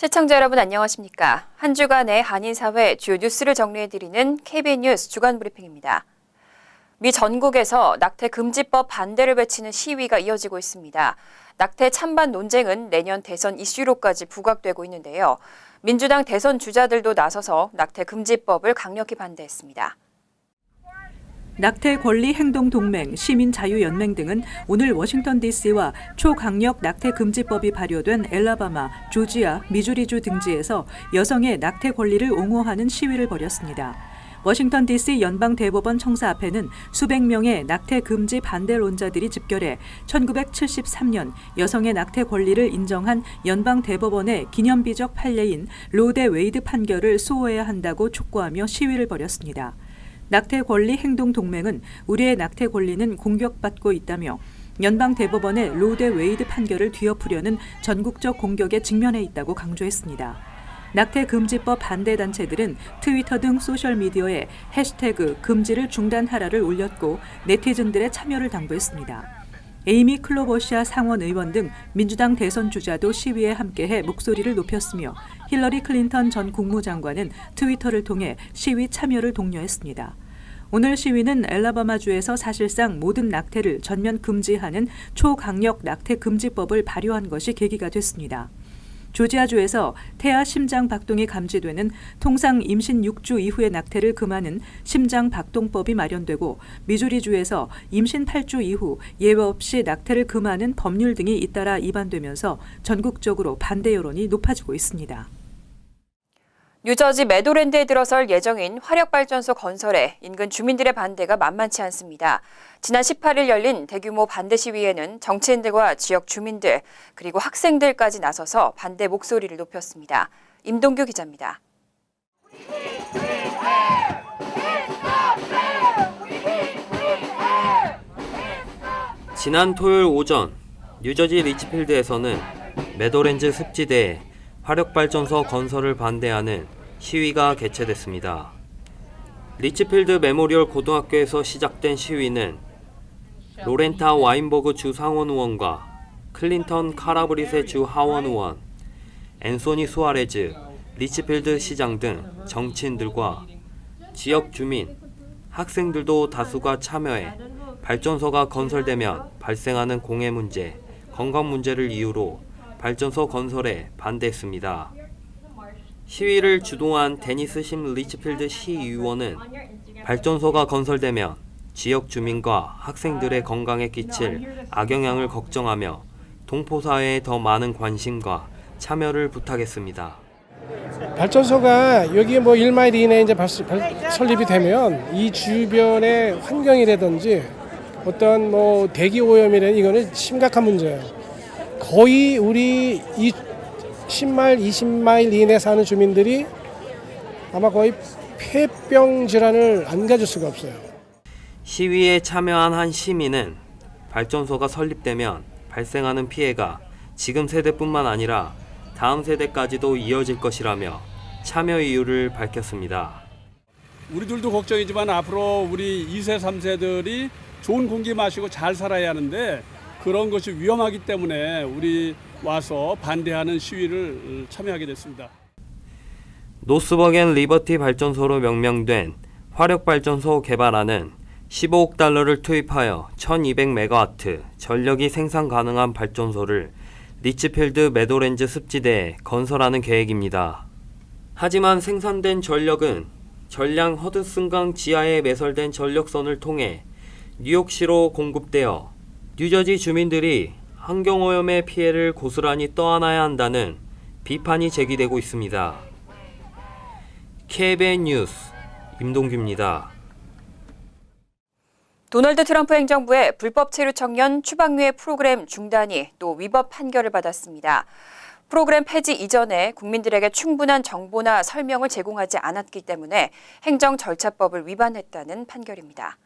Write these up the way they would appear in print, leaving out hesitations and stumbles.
시청자 여러분 안녕하십니까? 한 주간의 한인사회 주요 뉴스를 정리해드리는 KBN 뉴스 주간브리핑입니다. 미 전국에서 낙태 금지법 반대를 외치는 시위가 이어지고 있습니다. 낙태 찬반 논쟁은 내년 대선 이슈로까지 부각되고 있는데요. 민주당 대선 주자들도 나서서 낙태 금지법을 강력히 반대했습니다. 낙태 권리 행동 동맹, 시민자유연맹 등은 오늘 워싱턴 DC와 초강력 낙태 금지법이 발효된 엘라바마, 조지아, 미주리주 등지에서 여성의 낙태 권리를 옹호하는 시위를 벌였습니다. 워싱턴 DC 연방대법원 청사 앞에는 수백 명의 낙태 금지 반대론자들이 집결해 1973년 여성의 낙태 권리를 인정한 연방대법원의 기념비적 판례인 로 대 웨이드 판결을 수호해야 한다고 촉구하며 시위를 벌였습니다. 낙태 권리 행동 동맹은 우리의 낙태 권리는 공격받고 있다며 연방 대법원의 로 대 웨이드 판결을 뒤엎으려는 전국적 공격에 직면해 있다고 강조했습니다. 낙태 금지법 반대 단체들은 트위터 등 소셜 미디어에 해시태그 금지를 중단하라를 올렸고 네티즌들의 참여를 당부했습니다. 에이미 클로버시아 상원 의원 등 민주당 대선 주자도 시위에 함께해 목소리를 높였으며 힐러리 클린턴 전 국무장관은 트위터를 통해 시위 참여를 독려했습니다. 오늘 시위는 엘라바마주에서 사실상 모든 낙태를 전면 금지하는 초강력 낙태 금지법을 발효한 것이 계기가 됐습니다. 조지아주에서 태아 심장 박동이 감지되는 통상 임신 6주 이후의 낙태를 금하는 심장 박동법이 마련되고 미주리주에서 임신 8주 이후 예외 없이 낙태를 금하는 법률 등이 잇따라 입안되면서 전국적으로 반대 여론이 높아지고 있습니다. 뉴저지 매도랜드에 들어설 예정인 화력발전소 건설에 인근 주민들의 반대가 만만치 않습니다. 지난 18일 열린 대규모 반대 시위에는 정치인들과 지역 주민들 그리고 학생들까지 나서서 반대 목소리를 높였습니다. 임동규 기자입니다. 지난 토요일 오전 뉴저지 리치필드에서는 매도랜드 습지대에 화력발전소 건설을 반대하는 시위가 개최됐습니다. 리치필드 메모리얼 고등학교에서 시작된 시위는 로렌타 와인버그 주 상원 의원과 클린턴 카라브릿의 주 하원 의원, 앤소니 수아레즈, 리치필드 시장 등 정치인들과 지역 주민, 학생들도 다수가 참여해 발전소가 건설되면 발생하는 공해 문제, 건강 문제를 이유로 발전소 건설에 반대했습니다. 시위를 주도한 데니스 심 리치필드 시의원은 발전소가 건설되면 지역 주민과 학생들의 건강에 끼칠 악영향을 걱정하며 동포사회에 더 많은 관심과 참여를 부탁했습니다. 발전소가 여기 1마일 이내에 이제 설립이 되면 이 주변의 환경이라든지 어떤 대기 오염이라는 이거는 심각한 문제예요. 거의 우리 이 10마일, 20마일 이내에 사는 주민들이 아마 거의 폐병 질환을 안 가질 수가 없어요. 시위에 참여한 한 시민은 발전소가 설립되면 발생하는 피해가 지금 세대뿐만 아니라 다음 세대까지도 이어질 것이라며 참여 이유를 밝혔습니다. 우리들도 걱정이지만 앞으로 우리 2세, 3세들이 좋은 공기 마시고 잘 살아야 하는데 그런 것이 위험하기 때문에 우리 와서 반대하는 시위를 참여하게 됐습니다. 노스버겐 리버티 발전소로 명명된 화력발전소 개발안은 15억 달러를 투입하여 1200메가와트 전력이 생산 가능한 발전소를 리치필드 매도랜드 습지대에 건설하는 계획입니다. 하지만 생산된 전력은 전량 허드슨강 지하에 매설된 전력선을 통해 뉴욕시로 공급되어 뉴저지 주민들이 환경오염의 피해를 고스란히 떠안아야 한다는 비판이 제기되고 있습니다. KBN 뉴스 임동규입니다. 도널드 트럼프 행정부의 불법 체류 청년 추방유예 프로그램 중단이 또 위법 판결을 받았습니다. 프로그램 폐지 이전에 국민들에게 충분한 정보나 설명을 제공하지 않았기 때문에 행정절차법을 위반했다는 판결입니다.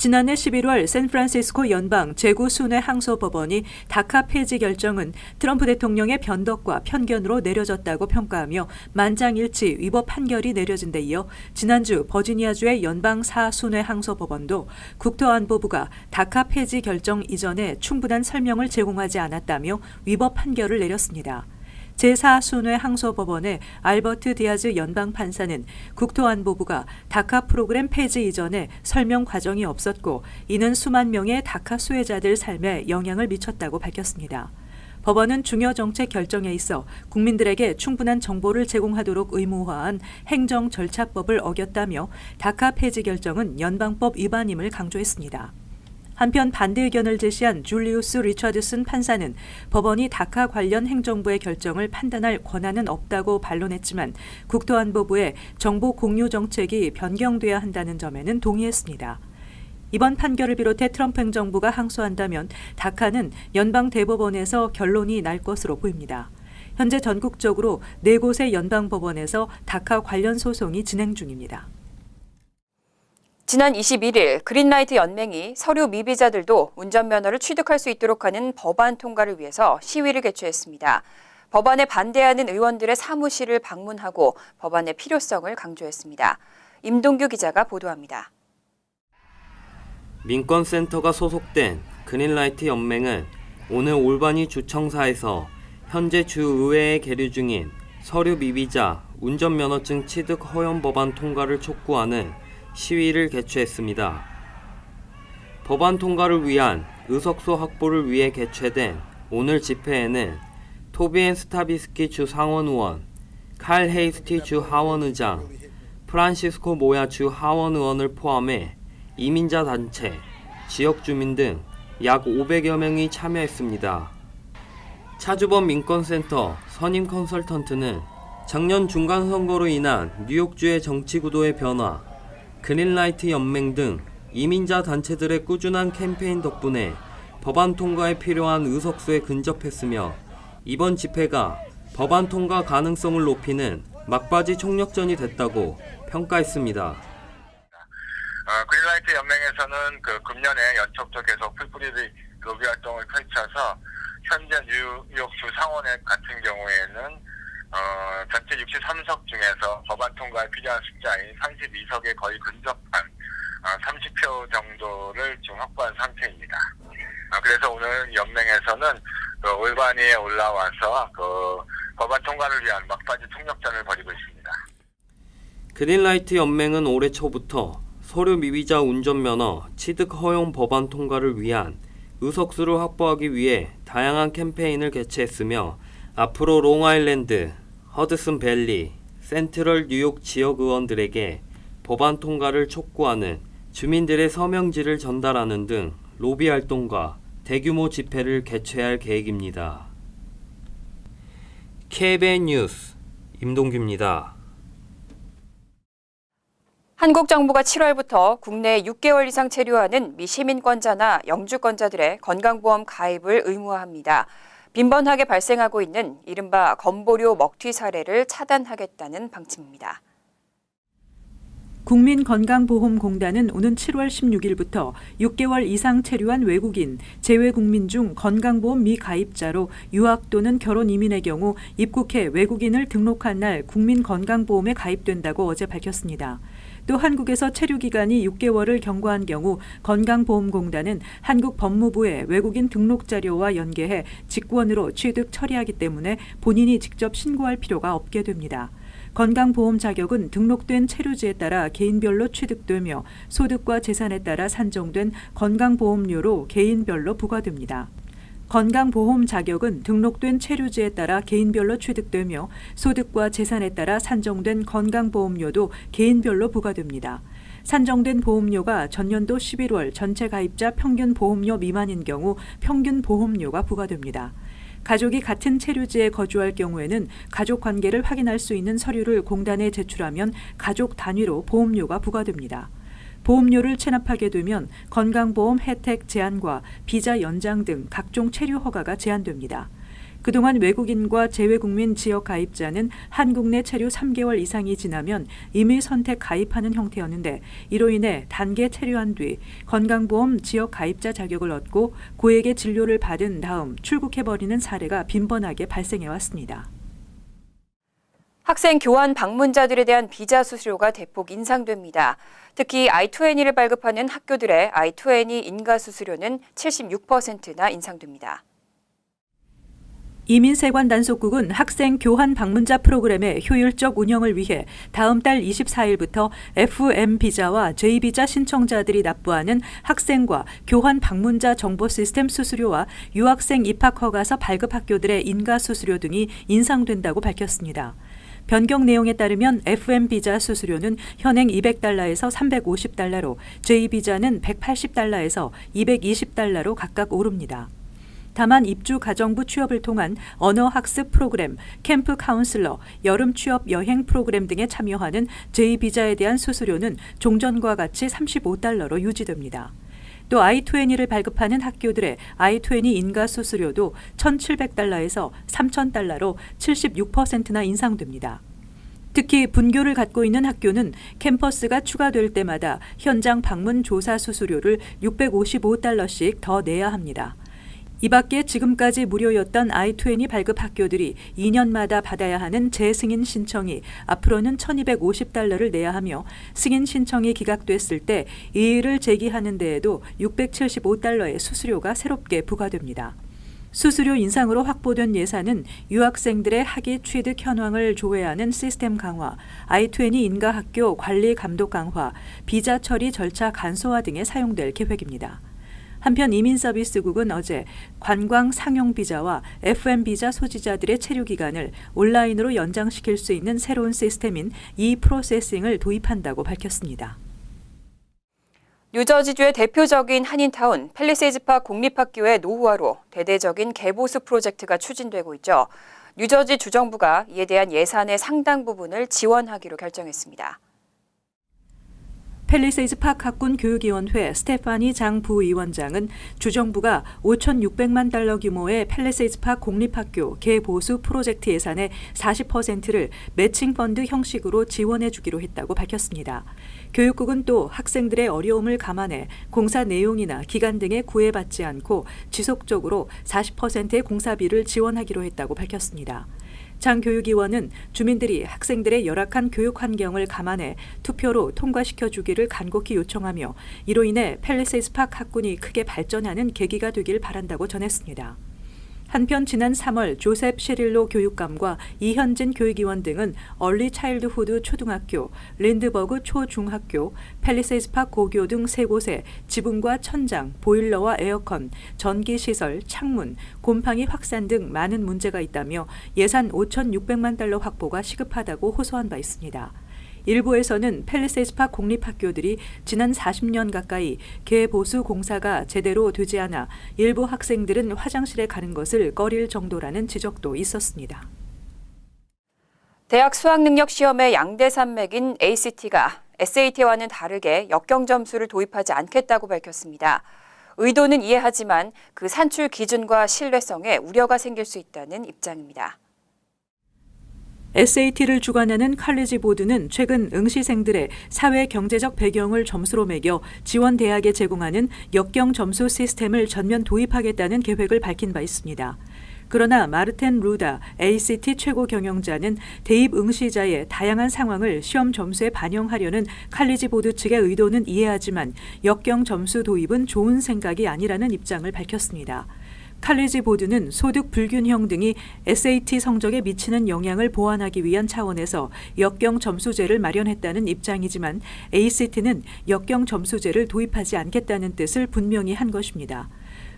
지난해 11월 샌프란시스코 연방 제구순회 항소법원이 다카 폐지 결정은 트럼프 대통령의 변덕과 편견으로 내려졌다고 평가하며 만장일치 위법 판결이 내려진 데 이어 지난주 버지니아주의 연방 사순회 항소법원도 국토안보부가 다카 폐지 결정 이전에 충분한 설명을 제공하지 않았다며 위법 판결을 내렸습니다. 제4순회 항소법원의 알버트 디아즈 연방판사는 국토안보부가 다카 프로그램 폐지 이전에 설명 과정이 없었고 이는 수만 명의 다카 수혜자들 삶에 영향을 미쳤다고 밝혔습니다. 법원은 중요 정책 결정에 있어 국민들에게 충분한 정보를 제공하도록 의무화한 행정 절차법을 어겼다며 다카 폐지 결정은 연방법 위반임을 강조했습니다. 한편 반대 의견을 제시한 줄리우스 리처드슨 판사는 법원이 다카 관련 행정부의 결정을 판단할 권한은 없다고 반론했지만 국토안보부의 정보 공유 정책이 변경돼야 한다는 점에는 동의했습니다. 이번 판결을 비롯해 트럼프 행정부가 항소한다면 다카는 연방 대법원에서 결론이 날 것으로 보입니다. 현재 전국적으로 4곳의 연방법원에서 다카 관련 소송이 진행 중입니다. 지난 21일 그린라이트 연맹이 서류 미비자들도 운전면허를 취득할 수 있도록 하는 법안 통과를 위해서 시위를 개최했습니다. 법안에 반대하는 의원들의 사무실을 방문하고 법안의 필요성을 강조했습니다. 임동규 기자가 보도합니다. 민권센터가 소속된 그린라이트 연맹은 오늘 올바니 주청사에서 현재 주의회에 계류 중인 서류 미비자 운전면허증 취득 허용 법안 통과를 촉구하는 시위를 개최했습니다. 법안 통과를 위한 의석수 확보를 위해 개최된 오늘 집회에는 토비엔 스타비스키 주 상원의원, 칼 헤이스티 주 하원의장, 프란시스코 모야 주 하원의원을 포함해 이민자 단체, 지역 주민 등 약 500여 명이 참여했습니다. 차주범 민권센터 선임 컨설턴트는 작년 중간선거로 인한 뉴욕주의 정치 구도의 변화, 그린라이트 연맹 등 이민자 단체들의 꾸준한 캠페인 덕분에 법안 통과에 필요한 의석수에 근접했으며 이번 집회가 법안 통과 가능성을 높이는 막바지 총력전이 됐다고 평가했습니다. 그린라이트 연맹에서는 금년에 연초부터 계속 풀뿌리 로비 활동을 펼쳐서 현재 뉴욕주 상원회 같은 경우에는 전체 63석 중에서 법안 통과에 필요한 숫자인 32석에 거의 근접한 30표 정도를 지금 확보한 상태입니다. 그래서 오늘 연맹에서는 올바니에 올라와서 법안 통과를 위한 막바지 총력전을 벌이고 있습니다. 그린라이트 연맹은 올해 초부터 서류 미비자 운전면허 취득 허용 법안 통과를 위한 의석수를 확보하기 위해 다양한 캠페인을 개최했으며 앞으로 롱아일랜드, 허드슨 밸리, 센트럴 뉴욕 지역 의원들에게 법안 통과를 촉구하는 주민들의 서명지를 전달하는 등 로비 활동과 대규모 집회를 개최할 계획입니다. KBN 뉴스 임동규입니다. 한국 정부가 7월부터 국내에 6개월 이상 체류하는 미시민권자나 영주권자들의 건강보험 가입을 의무화합니다. 빈번하게 발생하고 있는 이른바 건보료 먹튀 사례를 차단하겠다는 방침입니다. 국민건강보험공단은 오는 7월 16일부터 6개월 이상 체류한 외국인, 재외국민 중 건강보험 미가입자로 유학 또는 결혼 이민의 경우 입국해 외국인을 등록한 날 국민건강보험에 가입된다고 어제 밝혔습니다. 또 한국에서 체류 기간이 6개월을 경과한 경우 건강보험공단은 한국 법무부에 외국인 등록 자료와 연계해 직권으로 취득 처리하기 때문에 본인이 직접 신고할 필요가 없게 됩니다. 건강보험 자격은 등록된 체류지에 따라 개인별로 취득되며 소득과 재산에 따라 산정된 건강보험료로 개인별로 부과됩니다. 건강보험 자격은 등록된 체류지에 따라 개인별로 취득되며 소득과 재산에 따라 산정된 건강보험료도 개인별로 부과됩니다. 산정된 보험료가 전년도 11월 전체 가입자 평균 보험료 미만인 경우 평균 보험료가 부과됩니다. 가족이 같은 체류지에 거주할 경우에는 가족 관계를 확인할 수 있는 서류를 공단에 제출하면 가족 단위로 보험료가 부과됩니다. 보험료를 체납하게 되면 건강보험 혜택 제한과 비자 연장 등 각종 체류 허가가 제한됩니다. 그동안 외국인과 재외국민 지역 가입자는 한국 내 체류 3개월 이상이 지나면 임의 선택 가입하는 형태였는데 이로 인해 단계 체류한 뒤 건강보험 지역 가입자 자격을 얻고 고액의 진료를 받은 다음 출국해버리는 사례가 빈번하게 발생해왔습니다. 학생 교환 방문자들에 대한 비자 수수료가 대폭 인상됩니다. 특히 I-20를 발급하는 학교들의 I-20 인가 수수료는 76%나 인상됩니다. 이민세관 단속국은 학생 교환 방문자 프로그램의 효율적 운영을 위해 다음 달 24일부터 FM 비자와 J 비자 신청자들이 납부하는 학생과 교환 방문자 정보 시스템 수수료와 유학생 입학 허가서 발급 학교들의 인가 수수료 등이 인상된다고 밝혔습니다. 변경 내용에 따르면 FM 비자 수수료는 현행 $200에서 $350로, J 비자는 $180에서 $220로 각각 오릅니다. 다만 입주 가정부 취업을 통한 언어 학습 프로그램, 캠프 카운슬러, 여름 취업 여행 프로그램 등에 참여하는 J 비자에 대한 수수료는 종전과 같이 $35로 유지됩니다. 또 I-20를 발급하는 학교들의 I-20 인가 수수료도 $1,700에서 $3,000로 76%나 인상됩니다. 특히 분교를 갖고 있는 학교는 캠퍼스가 추가될 때마다 현장 방문 조사 수수료를 $655씩 더 내야 합니다. 이 밖에 지금까지 무료였던 I-20 발급 학교들이 2년마다 받아야 하는 재승인 신청이 앞으로는 $1,250를 내야 하며, 승인 신청이 기각됐을 때 이의를 제기하는 데에도 $675의 수수료가 새롭게 부과됩니다. 수수료 인상으로 확보된 예산은 유학생들의 학위 취득 현황을 조회하는 시스템 강화, I-20 인가 학교 관리 감독 강화, 비자 처리 절차 간소화 등에 사용될 계획입니다. 한편 이민서비스국은 어제 관광 상용 비자와 FM 비자 소지자들의 체류 기간을 온라인으로 연장시킬 수 있는 새로운 시스템인 E-프로세싱을 도입한다고 밝혔습니다. 뉴저지주의 대표적인 한인타운 팰리세이즈파크 공립학교의 노후화로 대대적인 개보수 프로젝트가 추진되고 있죠. 뉴저지 주정부가 이에 대한 예산의 상당 부분을 지원하기로 결정했습니다. 팰리세이즈 파크 학군 교육위원회 스테파니 장 부위원장은 주정부가 $5,600만 규모의 팰리세이즈 파크 공립학교 개보수 프로젝트 예산의 40%를 매칭 펀드 형식으로 지원해 주기로 했다고 밝혔습니다. 교육국은 또 학생들의 어려움을 감안해 공사 내용이나 기간 등에 구애받지 않고 지속적으로 40%의 공사비를 지원하기로 했다고 밝혔습니다. 장 교육위원은 주민들이 학생들의 열악한 교육 환경을 감안해 투표로 통과시켜 주기를 간곡히 요청하며, 이로 인해 팰리세이즈 파크 학군이 크게 발전하는 계기가 되길 바란다고 전했습니다. 한편 지난 3월 조셉 셰릴로 교육감과 이현진 교육위원 등은 얼리 차일드후드 초등학교, 린드버그 초중학교, 팰리세이즈 파크 고교 등 3곳에 지붕과 천장, 보일러와 에어컨, 전기시설, 창문, 곰팡이 확산 등 많은 문제가 있다며 예산 $5,600만 확보가 시급하다고 호소한 바 있습니다. 일부에서는 팰리세이즈 파크 공립학교들이 지난 40년 가까이 개보수 공사가 제대로 되지 않아 일부 학생들은 화장실에 가는 것을 꺼릴 정도라는 지적도 있었습니다. 대학 수학능력 시험의 양대 산맥인 ACT가 SAT와는 다르게 역경 점수를 도입하지 않겠다고 밝혔습니다. 의도는 이해하지만 그 산출 기준과 신뢰성에 우려가 생길 수 있다는 입장입니다. SAT를 주관하는 칼리지 보드는 최근 응시생들의 사회 경제적 배경을 점수로 매겨 지원 대학에 제공하는 역경 점수 시스템을 전면 도입하겠다는 계획을 밝힌 바 있습니다. 그러나 마르텐 루다 ACT 최고 경영자는 대입 응시자의 다양한 상황을 시험 점수에 반영하려는 칼리지 보드 측의 의도는 이해하지만 역경 점수 도입은 좋은 생각이 아니라는 입장을 밝혔습니다. 칼리지 보드는 소득 불균형 등이 SAT 성적에 미치는 영향을 보완하기 위한 차원에서 역경 점수제를 마련했다는 입장이지만 ACT는 역경 점수제를 도입하지 않겠다는 뜻을 분명히 한 것입니다.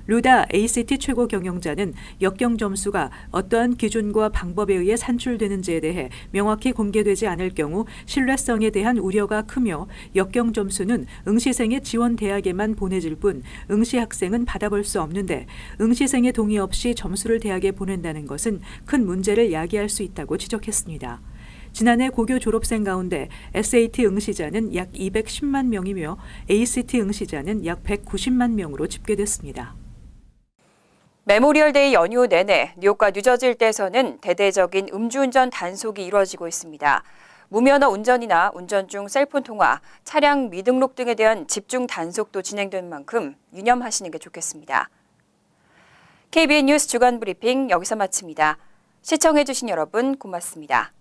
루다 ACT 최고 경영자는 역경 점수가 어떠한 기준과 방법에 의해 산출되는지에 대해 명확히 공개되지 않을 경우 신뢰성에 대한 우려가 크며, 역경 점수는 응시생의 지원 대학에만 보내질 뿐 응시 학생은 받아볼 수 없는데 응시생의 동의 없이 점수를 대학에 보낸다는 것은 큰 문제를 야기할 수 있다고 지적했습니다. 지난해 고교 졸업생 가운데 SAT 응시자는 약 210만 명이며 ACT 응시자는 약 190만 명으로 집계됐습니다. 메모리얼데이 연휴 내내 뉴욕과 뉴저지 일대에서는 대대적인 음주운전 단속이 이루어지고 있습니다. 무면허 운전이나 운전 중 셀폰 통화, 차량 미등록 등에 대한 집중 단속도 진행된 만큼 유념하시는 게 좋겠습니다. KBN 뉴스 주간 브리핑 여기서 마칩니다. 시청해주신 여러분 고맙습니다.